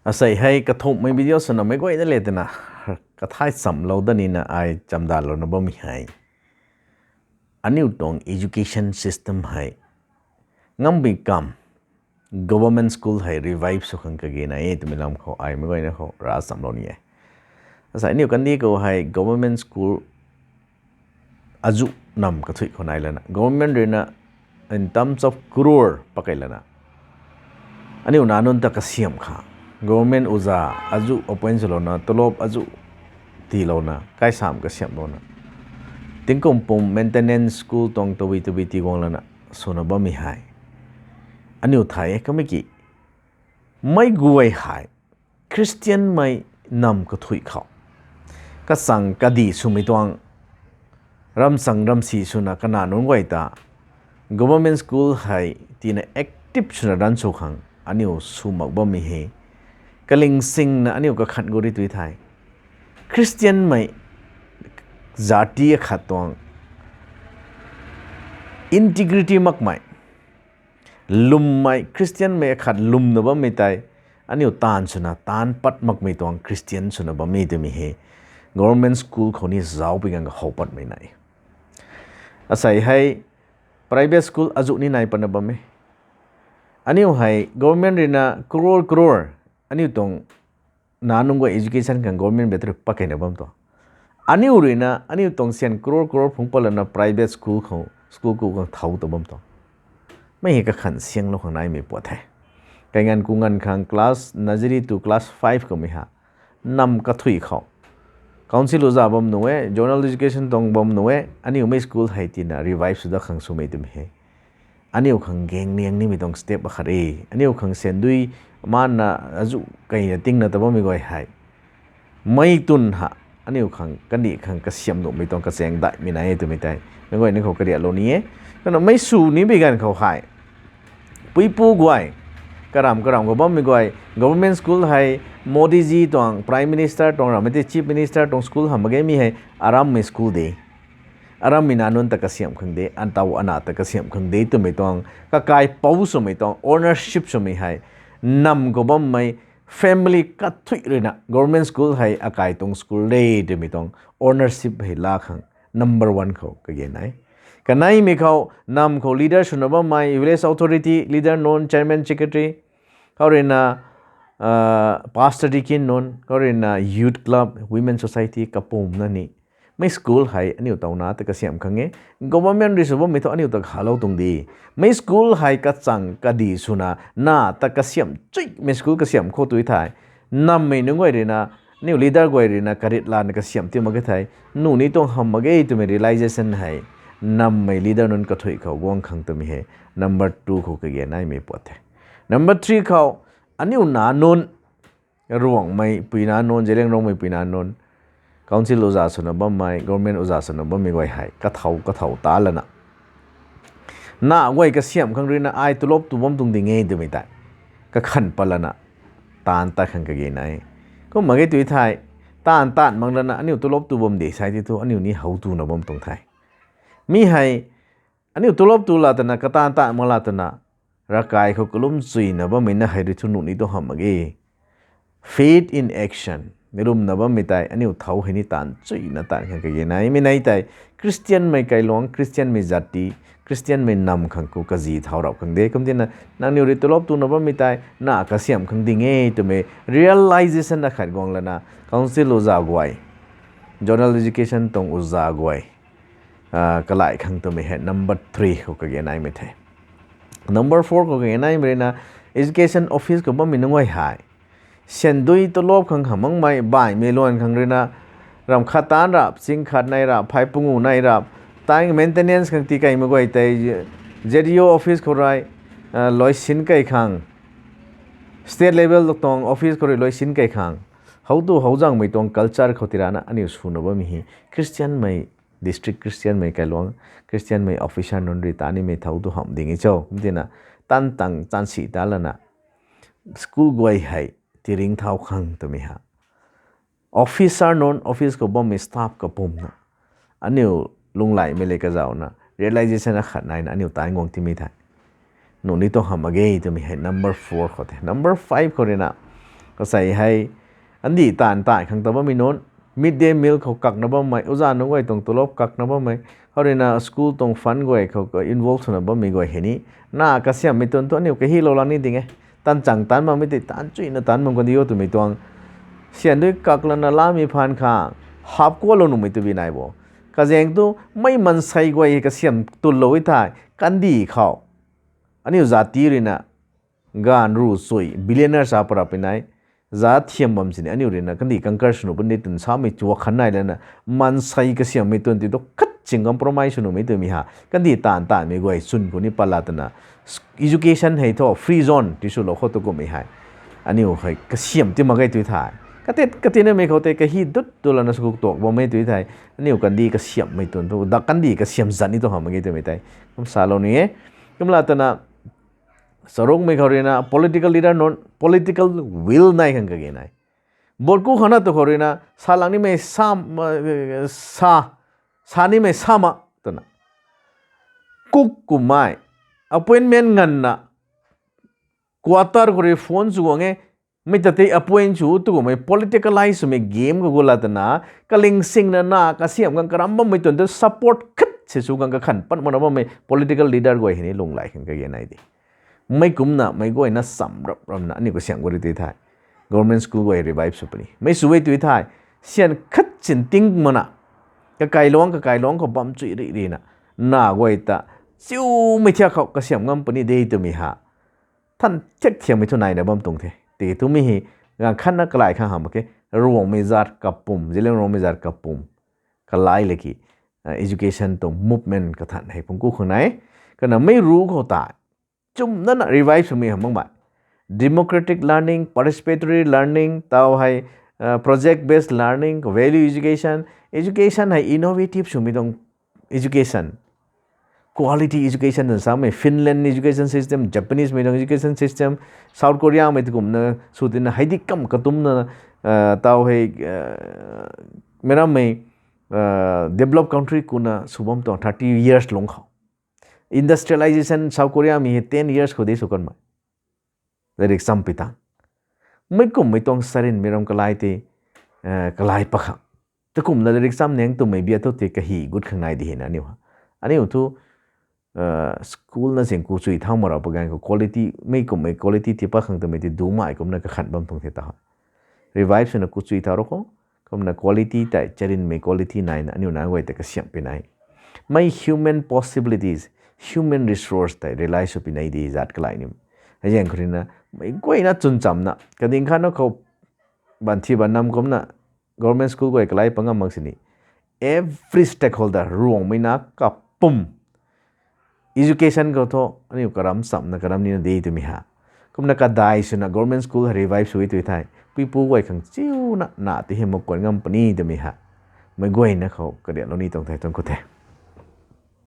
อาศัยให้กระทบไม่วิดีโอสนไม่ก็ได้เลยแต่นะกระทายสำเราดันนี่นะไอจำได้แล้วนะบ่มีให้อันนี้ตรง education system ให้งั้นมีกำ government school ให้ revive สุขังกันกันนะตัวไม่ลำเขาไอไม่ก็ได้เขารักสำเราเนี่ยอาศัยนี่กันดีก็ให้ government school อาจุนำกระทุยคนไอแล้วนะ government เรนะ in terms of crore ปะกันแล้วนะอันนี้นานุนตะกษียมค่ะ government อุตสาอาจุ open สโลนะตลบอาจุตีโลนะใกล้สามกษียมโลนะถึงกลุ่ม maintenance school ตรงตัววิตีกองแล้วนะส่วนบ่มีหายอันนี้อุทัยก็ไม่กี่ไม่กลัวหายคริสเตียนไม่นำกระทุยเขาก็สั่งกระดีสุมิตวงรำสั่งรำสีสุนัขนานุนไว้ตา government school ให้ที่ใน active สุนัขดันสุขังอันนี้สุมักบ่มีเหกลิงสิงนะอันนี้ก็ขัดกุริตุยไทยคริสเตียนไม่जातीय खातों इंटीग्रिटी मक माय लुम my Christian में खात लुम नबा में ताय अनियो तान सुना तान पट मक में तों क्रिश्चियन सुना बा में ते में है गवर्नमेंट स्कूल खोनी जाओ पिंग होपट में नाय असai है प्राइवेट स्कूल अजुनी नाय पन बा में अनियो है गवर्नमेंट रिना करोड़ अनियो तों नानुंगो एजुकेशन का गवर्नमेंट बेटर पके न बम तोอันนี้อุรินะอันนี้ต้องเสียนกรอผงปลนะ private school เขา school กูก็เท่าตัวบ่มต่อไม่เห็นกับขันเสียงโลกข้างในไม่ปวดแท้การงานกูงานข้าง class nursery to class 5ก็ไม่หานำกระถุยเขา council อุตสาหบ่มหน่วย journal education ต้องบ่มหน่วยอันนี้ไม่ school ให้ที่นะ revive สุดข้างสุดไม่ถึงเหตุอันนี้ข้างเก่งเนียงนี่ไม่ต้อง step บักอะไรอันนี้ข้างเสียนด้วยมันนะอาจุกันยังติ้งนะแต่ว่าไม่ก่อยให้ไม่ตุนหะอันนี้ขังกันดีขังกระเสียมหนุ่มไม่ต้องกระเสียงได้ไม่ไหนตัวไม่ได้ไม่ก็นี่เขากระเดียดโลนี้ก็ไม่สู้นี่ไปกันเขาหายปุยปูกวยกระรำก็บ่ไม่กวย government school ให้โมดีจีตรง prime minister ตรงเราไม่ได้ chief minister ตรง school หามาเกมีให้อารามไม่ school เดอารามมีนานุนตะกระเสียมขังเดอันตาวอนาตะกระเสียมขังเดตัวไม่ต้องก็กายปูสไม่ต้อง ownership สไม่ให้นำก็บ่ไม่family กัดทุยเลยนะ government school ให้อากาศตรง school เลยเดี๋ยวไม่ต้อง ownership ให้ลากขัง number one เขาก็ยังไงกันไหนมีเขานำเขา leader ชนบไม่ village authority leader non chairman secretary เขาเรียนpastor deacon non เขาเรียนyouth club women society กับผมนั่นนี่ไม่ school ให้อันนี้ตัวน่าแต่ก็เสียมขังเงี้ย government รีสอร์ทไม่ต้องอันนี้ตัวขาเราตรงดีไม่ school ให้กัดสั่งกัดดีสุนาน่าแต่ก็เสียมจุยไม่ school ก็เสียมโคตรตัวไทยนำไม่นึกว่าเรียนนี่ leader ก็เรียนการิดลานก็เสียมที่มันก็ไทยนู่นนี่ต้องทำมาเกยตัวไม่ realization ให้นำไม่ leader นั้นก็ถอยเขาว่างขังตัวไม่ให้ number 2เขาก็ยังไม่ปวดแท้ number 3เขาอันนี้น่านุนร่วงไม่ปีน่านุนเจริญร่วงไม่ปีน่านุนcouncil อุตสาหสุนบ่ไม่ government อุตสาหสุนบ่ไม่ไว้ให้ก็เท่าตาแล้วนะน่าไว้ก็เสียมข้างเรียนไอตุลบตุบมตุงดิ่งเงี้ยดูไม่ได้ก็ขันปละนะตานตาขังก็เงี้ยไหนก็มาเกี่ยตัวไทยตานบางแล้วนะอันนี้ตุลบตุบมเดใช้ที่ตัวอันนี้เขาตูนะบ่มตรงไทยมีให้อันนี้ตุลบตุลาตนะก็ตานมาลาตนะร่างกายเขากลุ่มซุยนะบ่ไม่น่าให้ได้ทุนนี่ต้องทำมาเกี่ย faith in actionไม่รู้นะว่าไม่ได้อันนี้เท่าให้นี่ตานจุยนะตานขังก็ยังไงไม่ไหนแต่คริสเตียนไม่ไกลหลวงคริสเตียนไม่จัดดีคริสเตียนไม่นำขังกูกะจีเท่าเราขังเด็กคำที่นั่นนั่งอยู่ในตัวลบตัวนะว่าไม่ได้น่ากระเสียมขังดิ่งเงี้ยตัวไม่ realization นะขัดกองแล้วนะ council อุตสาหกวย journal education ตรงอุตสาหกวยก็หลายขังตัวไม่เห็น number 3เขาก็ยังไงไม่ได้ number 4เขาก็ยังไงไม่ได้นะ education office ก็บ่มีนึกไว้หายเช่นด้วยตัวลบขังหามังไม่บ่ายเมลวนขังเรนะรำขัดตานรับสิ่งขัดในรับไฟปุงูในรับตาย maintenance ขังตีไก่มาก่อยแต่ JDO office เขาไรลอยสินไก่ขัง state level ตรง office เขาไรลอยสินไก่ขังเขาตัวเขาจังไม่ตรง culture เขาตีรานะอันนี้สุนทรมี Christian ไม่ district Christian ไม่ไก่หลวง Christian ไม่ official นนริตานี่ไม่เท่าตัวหอมดิ่งอีเจ้าไม่นะตั้งจันสีตาละนะ school กวยให้ที่ริงเท้าขังตัวมีฮะ officer non office ก็บ่มี staff ก็ปุ่มนะอันนี้ลุงไหลไม่เลยก็เจ้านะ realization นะขัดในนะอันนี้ตายงงที่ไม่ได้หนูนี่ต้องทำมาเกยตัวมีให้ number 4เขาแต่ number 5เขาเลยนะ ก็ใส่ให้อันดีตานตายขังแต่ว่ามีโน้น midday meal เขากักนะบ่ไหมอุจาร์น้องไว้ตรงตัวลบกักนะบ่ไหมเขาเรียนนะสกูลตรงฟันไว้เขาก็ involve นะบ่มีไว้เห็นนี่น่ากระเสียมไม่ตัวตัวนี้ก็ฮีโร่ลังนี่ดิไงตันจังตันมาไม่ติดตันจุยนะตันมันคนเดียวตัวไม่ตัวเสียนด้วยกักแล้วนะลามีพันข้างฮับกัวลงนุ่มไม่ตัววินัยบ่ก็เจงตัวไม่มันใส่ไว้กระเสียมตุลอยถ่ายกันดีเขาอันนี้จัดตีรินะงานรู้สวยบิลเลนเนอร์สาปราเป็นไงจัดเทียมบัมสิเนี่ยอันนี้รินะกันดีกังเกิร์สนุบันนี้ตุนสามีจัวขันไหนแล้วนะมันใส่กระเสียมไม่ตัวติดตัวคัดจิงคอมโพรไมส์นุไม่ตัวมีฮะกันดีตานไม่กวยสุนคนนี้ปลาตนะ education ให้ทั่ว free zone ที่สุดเราเขาตัวก็ไม่ให้อันนี้โอเคกระเสียมที่มาไกลตัวถ่ายก็ที่นั่นไม่เขาแต่ก็ฮิตดุดตัวละนัสกุกตัวบ่ไม่ตัวถ่ายอันนี้กันดีกระเสียมไม่ตัวดักกันดีกระเสียมจันนี่ตัวหามาไกลตัวไม่ได้ผมสาลนี้ก็มาตนะสรุปไม่เขาเรียนนะ political leader non political will ないกันก็เกินไงบทกูขนาดตัวเขาเรียนนะสาลังนี่ไม่สานี่ไม่สามะตัวนะกุกกูไม่ appointment เงินนะควอเตอร์กูเรฟอนจูงเงไม่ตัดที่ appoint จูตัวไม่ politicalize ไม่ game กูละตัวนะก็ลิงซิงนะก็เสียมกันกระมังไม่ตัวนั้น support คัดเสียสูงกันก็ขันปั้นมันว่าไม่ political leader กูเห็นนี่ลงไหลกันก็เกินไงดิไม่กุมนะไม่กูเห็นนะสำรับรำนะนี่ก็เสียงกูได้ที่ไทย government school กูเห็น revive สุดนี่ไม่สวยที่ไทยเสียงคัดจินติ้งมันนะก็ไกลล้องเขาบัมจุยรีนะน่ากูเห็นแต่ซิวไม่เที่ยวเขาก็เสียงงั้นปนี่ได้ตัวมีหาท่านเช็คเทียมไม่ทุนไหนนะบัมตรงเทตีตัวมีงานขั้นนักไล่ข้างหามโอเครวงไม่จัดกับปุ่มเจริญรวงไม่จัดกับปุ่มก็ไล่เลยกี่ education ตรง movement ก็ทันให้ผมกู้คนไหนก็น่ะไม่รู้เขาตายจุ่มนั่นน่ะ revive สมัยหามบ้าง democratic learning participatory learning เต้าให้ project based learning value education ให้ innovative สมัยตรง education quality education นั่นสาม Finland education system Japanese ไม่ต้อง education system South Korea ไม่ถึงนะสุดที่นะให้ดิคำกระตุ้มนะเต้าให้เมื่อไม่develop country กูนะสุบมตัว30 years ลงเขา industrialization South Korea มี10 years เขาได้สุกันไหมแต่เด็กซ้ำไปตั้งไม่กุมไม่ต้องสรินไม่ต้องกลายตีกลายปะขังแต่กุมแล้วเด็กซ้ำเนี่ยตัวไม่เบี้ยตัวตีกะหีกุดข้างในดีเห็นอันนี้วะอันนี้ตัวสกูลนั่นเสียงกูช่วยทำมาเราประกันก็ quality ไม่กุมไม่ quality ที่ปะขังตัวไม่ที่ดูมาไอ้กุมนั่นก็ขันบังตรงเทตา revive ส่วนกูช่วยทารกกุมนั่น quality แต่จริงไม่ quality ไหนนะอันนี้น่าไว้แต่ก็เสียงไปไหนไม่ human possibilities human resource แต่ rely สุดไปไหนดีจัดก็ไหลนี่ไอ้ยังคนนี้นะไม่กวยนะจนจำนะกระดิ่งขันเขาบันทีบันนำกุมนะ government school ก็ไอ้ก็ไหลปังงามังสินี่ every stakeholder รวงไม่นักกับปุ่มeducation ก็ท้ออันนี้ก็รำซ้ำนะก็รำนี่นะดีตัวมีหาก็มันก็ได้สินะ government school revive ช่วยตัวไทยปีปูไว้ขังจิ้วนะที่เห็นมากกว่างำปนีตัวมีหาไม่กวยนะเขาก็เดี๋ยวเรานี่ต้องไทยต้องก็แต่